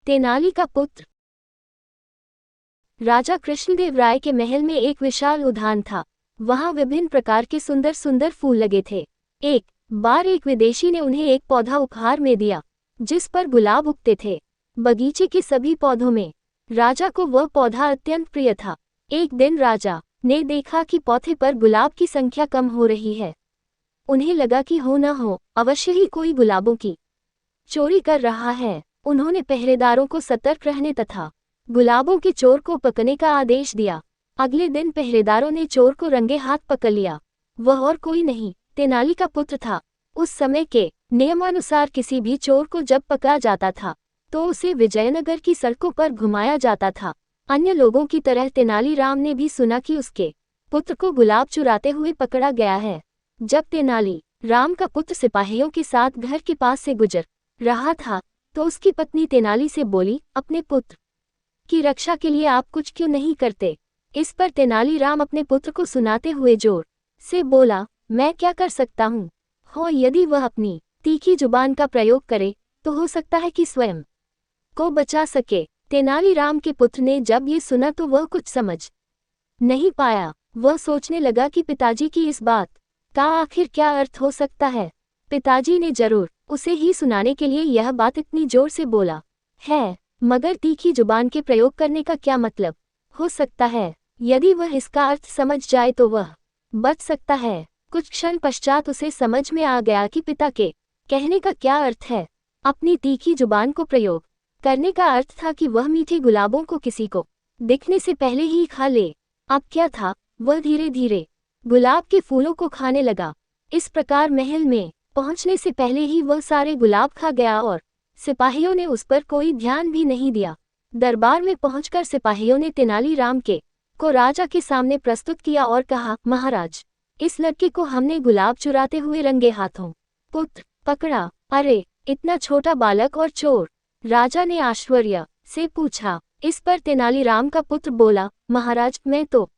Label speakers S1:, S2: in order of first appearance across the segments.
S1: तेनाली का पुत्र। राजा कृष्णदेव राय के महल में एक विशाल उद्यान था। वहां विभिन्न प्रकार के सुंदर सुंदर फूल लगे थे। एक बार एक विदेशी ने उन्हें एक पौधा उपहार में दिया जिस पर गुलाब उगते थे। बगीचे के सभी पौधों में राजा को वह पौधा अत्यंत प्रिय था। एक दिन राजा ने देखा कि पौधे पर गुलाब की संख्या कम हो रही है। उन्हें लगा कि हो न हो अवश्य ही कोई गुलाबों की चोरी कर रहा है। उन्होंने पहरेदारों को सतर्क रहने तथा गुलाबों के चोर को पकड़ने का आदेश दिया। अगले दिन पहरेदारों ने चोर को रंगे हाथ पकड़ लिया। वह और कोई नहीं, तेनाली का पुत्र था। उस समय के नियमानुसार किसी भी चोर को जब पकड़ा जाता था तो उसे विजयनगर की सड़कों पर घुमाया जाता था। अन्य लोगों की तरह तेनालीराम ने भी सुना कि उसके पुत्र को गुलाब चुराते हुए पकड़ा गया है। जब तेनाली राम का पुत्र सिपाहियों के साथ घर के पास से गुजर रहा था तो उसकी पत्नी तेनाली से बोली, अपने पुत्र की रक्षा के लिए आप कुछ क्यों नहीं करते? इस पर तेनालीराम अपने पुत्र को सुनाते हुए जोर से बोला, मैं क्या कर सकता हूँ? यदि वह अपनी तीखी जुबान का प्रयोग करे तो हो सकता है कि स्वयं को बचा सके। तेनालीराम के पुत्र ने जब ये सुना तो वह कुछ समझ नहीं पाया। वह सोचने लगा कि पिताजी की इस बात का आखिर क्या अर्थ हो सकता है। पिताजी ने जरूर उसे ही सुनाने के लिए यह बात इतनी जोर से बोला है, मगर तीखी जुबान के प्रयोग करने का क्या मतलब हो सकता है? यदि वह इसका अर्थ समझ जाए तो वह बच सकता है। कुछ क्षण पश्चात उसे समझ में आ गया कि पिता के कहने का क्या अर्थ है। अपनी तीखी जुबान को प्रयोग करने का अर्थ था कि वह मीठे गुलाबों को किसी को दिखने से पहले ही खा ले। अब क्या था, वह धीरे धीरे गुलाब के फूलों को खाने लगा। इस प्रकार महल में पहुंचने से पहले ही वह सारे गुलाब खा गया और सिपाहियों ने उस पर कोई ध्यान भी नहीं दिया। दरबार में पहुंचकर सिपाहियों ने तेनालीराम को राजा के सामने प्रस्तुत किया और कहा, महाराज, इस लड़के को हमने गुलाब चुराते हुए रंगे हाथों पुत्र पकड़ा। अरे, इतना छोटा बालक और चोर? राजा ने आश्चर्य से पूछा। इस पर तेनालीराम का पुत्र बोला, महाराज, मैं तो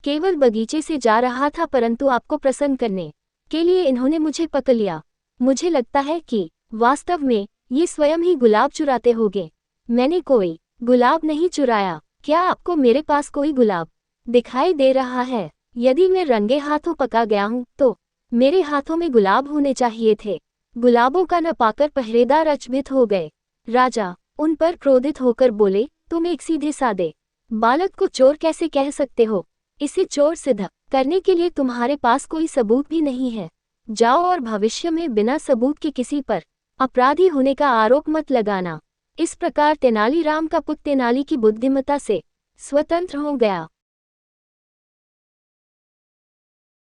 S1: केवल बगीचे से जा रहा था, परंतु आपको प्रसन्न करने के लिए इन्होंने मुझे पकड़ लिया। मुझे लगता है कि वास्तव में ये स्वयं ही गुलाब चुराते होंगे। मैंने कोई गुलाब नहीं चुराया। क्या आपको मेरे पास कोई गुलाब दिखाई दे रहा है? यदि मैं रंगे हाथों पका गया हूँ तो मेरे हाथों में गुलाब होने चाहिए थे। गुलाबों का न पाकर पहरेदार अचंभित हो गए। राजा उन पर क्रोधित होकर बोले, तुम एक सीधे सादे बालक को चोर कैसे कह सकते हो? इसे चोर सिद्ध करने के लिए तुम्हारे पास कोई सबूत भी नहीं है। जाओ और भविष्य में बिना सबूत के किसी पर अपराधी होने का आरोप मत लगाना। इस प्रकार तेनालीराम का पुत्र तेनाली की बुद्धिमत्ता से स्वतंत्र हो गया।